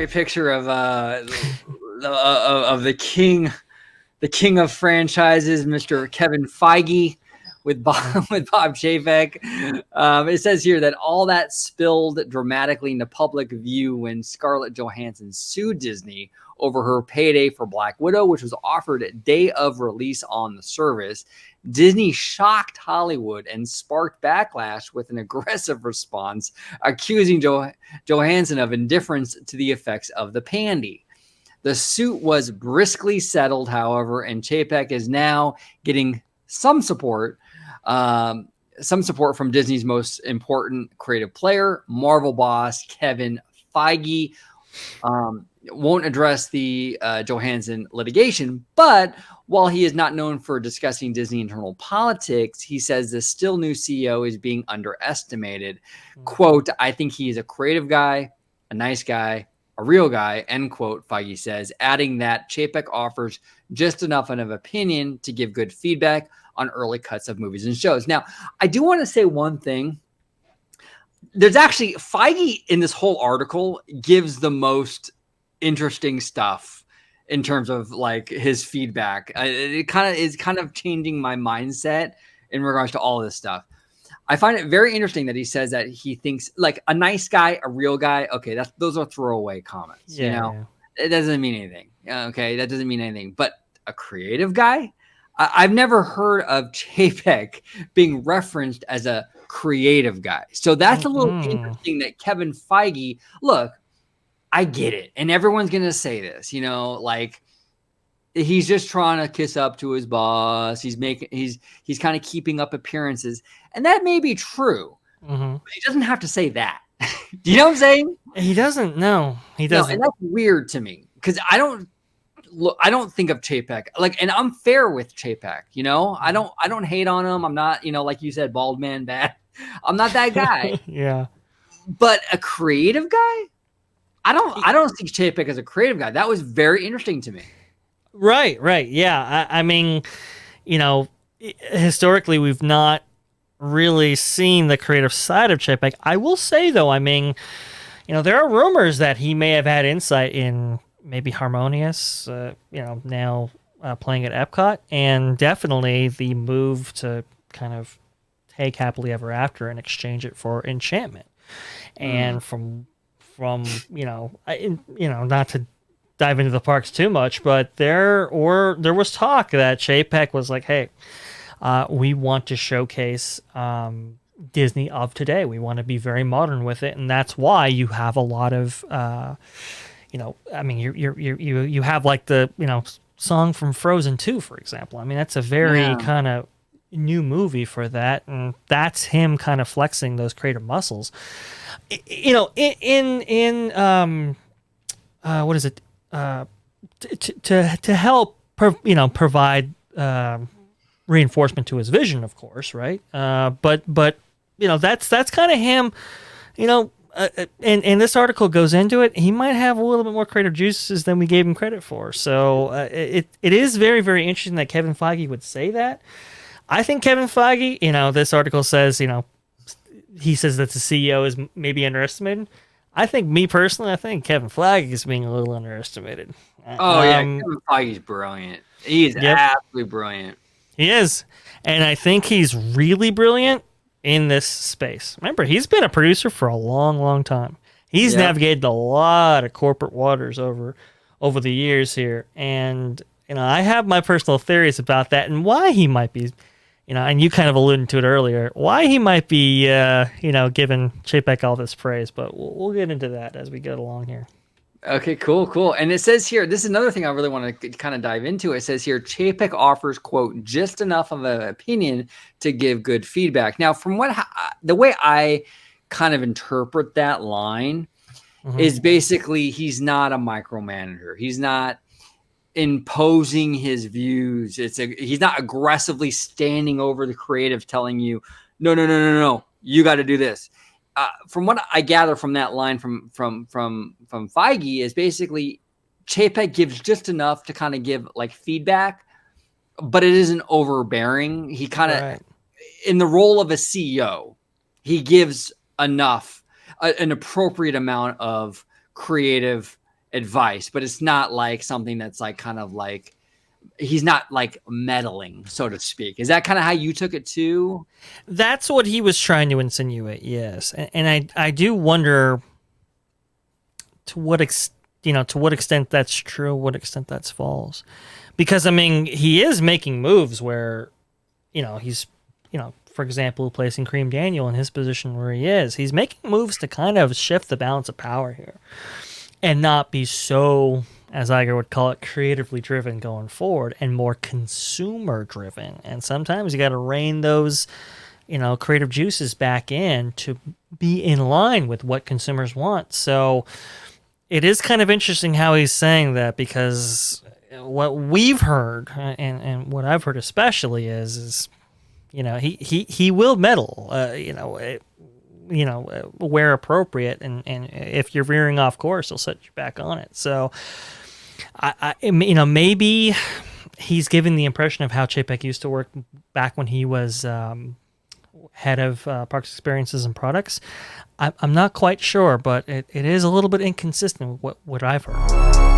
great picture of the king of franchises, Mr. Kevin Feige, with Bob Chapek. It says here that all that spilled dramatically into public view when Scarlett Johansson sued Disney over her payday for Black Widow, which was offered day of release on the service. Disney shocked Hollywood and sparked backlash with an aggressive response, accusing Johansson of indifference to the effects of the pandy. The suit was briskly settled, however, and Chapek is now getting some support from Disney's most important creative player, Marvel boss Kevin Feige. Won't address the Johansson litigation, but while he is not known for discussing Disney internal politics, he says the still new CEO is being underestimated. Quote, I think he is a creative guy, a nice guy, a real guy, end quote, Feige says, adding that Chapek offers just enough of an opinion to give good feedback on early cuts of movies and shows. Now, I do want to say one thing. There's actually, Feige in this whole article gives the most interesting stuff in terms of like his feedback. It kind of changing my mindset in regards to all of this stuff. I find it very interesting that he says that he thinks like a nice guy, a real guy. Okay, those are throwaway comments. Yeah, you know, it doesn't mean anything. Okay, that doesn't mean anything. But a creative guy, I've never heard of Chapek being referenced as a creative guy. So that's a little interesting that Kevin Feige, look, I get it. And everyone's going to say this, you know, like he's just trying to kiss up to his boss. He's kind of keeping up appearances. And that may be true. But he doesn't have to say that. Do you know what I'm saying? He doesn't. No, he doesn't. No, and that's weird to me because I don't think of Chapek like, and I'm fair with Chapek. You know, I don't hate on him. I'm not, you know, like you said, bald man bad. I'm not that guy. Yeah. But a creative guy, I don't see Chapek as a creative guy. That was very interesting to me. Right. Yeah. I mean, you know, historically we've not really seen the creative side of Chapek. I will say though, I mean, you know, there are rumors that he may have had insight in maybe Harmonious, you know, now playing at Epcot, and definitely the move to kind of take Happily Ever After and exchange it for Enchantment. And from you know, not to dive into the parks too much, but there was talk that Chapek was like, hey, we want to showcase Disney of today. We want to be very modern with it, and that's why you have a lot of you know, I mean, you have like the, you know, song from Frozen 2, for example. I mean, that's a very kind of new movie for that, and that's him kind of flexing those creative muscles. You know, in what is it? To help, provide reinforcement to his vision, of course, right? But you know, that's kind of him. You know, and this article goes into it. He might have a little bit more creative juices than we gave him credit for. So it is very, very interesting that Kevin Feige would say that. I think Kevin Feige, you know, this article says, you know, he says that the CEO is maybe underestimated. I think, me personally, I think Kevin Feige is being a little underestimated. Oh, yeah, Kevin Feige's brilliant. He is absolutely brilliant. He is. And I think he's really brilliant in this space. Remember, he's been a producer for a long, long time. He's navigated a lot of corporate waters over the years here. And, you know, I have my personal theories about that and why he might be, you know, and you kind of alluded to it earlier, why he might be, you know, giving Chapek all this praise. But we'll get into that as we go along here. Okay, cool. And it says here, this is another thing I really want to kind of dive into. It says here, Chapek offers, quote, just enough of an opinion to give good feedback. Now, from the way I kind of interpret that line is basically he's not a micromanager. He's not imposing his views. He's not aggressively standing over the creative telling you, no, you got to do this. From what I gather from that line from Feige is basically Chapek gives just enough to kind of give like feedback, but it isn't overbearing. He kind of, in the role of a CEO, he gives enough, an appropriate amount of creative advice, but it's not like something that's like kind of like he's not like meddling, so to speak. Is that kind of how you took it too? That's what he was trying to insinuate, yes. And I do wonder to what to what extent that's true, what extent that's false. Because I mean, he is making moves where, he's, for example, placing Cream Daniel in his position where he is. He's making moves to kind of shift the balance of power here and not be so, as Iger would call it, creatively driven going forward and more consumer driven. And sometimes you got to rein those, creative juices back in to be in line with what consumers want. So it is kind of interesting how he's saying that, because what we've heard and what I've heard especially is he will meddle, where appropriate, and if you're veering off course, he'll set you back on it. So maybe he's giving the impression of how Chapek used to work back when he was head of Parks Experiences and Products. I'm not quite sure, but it is a little bit inconsistent with what I've heard.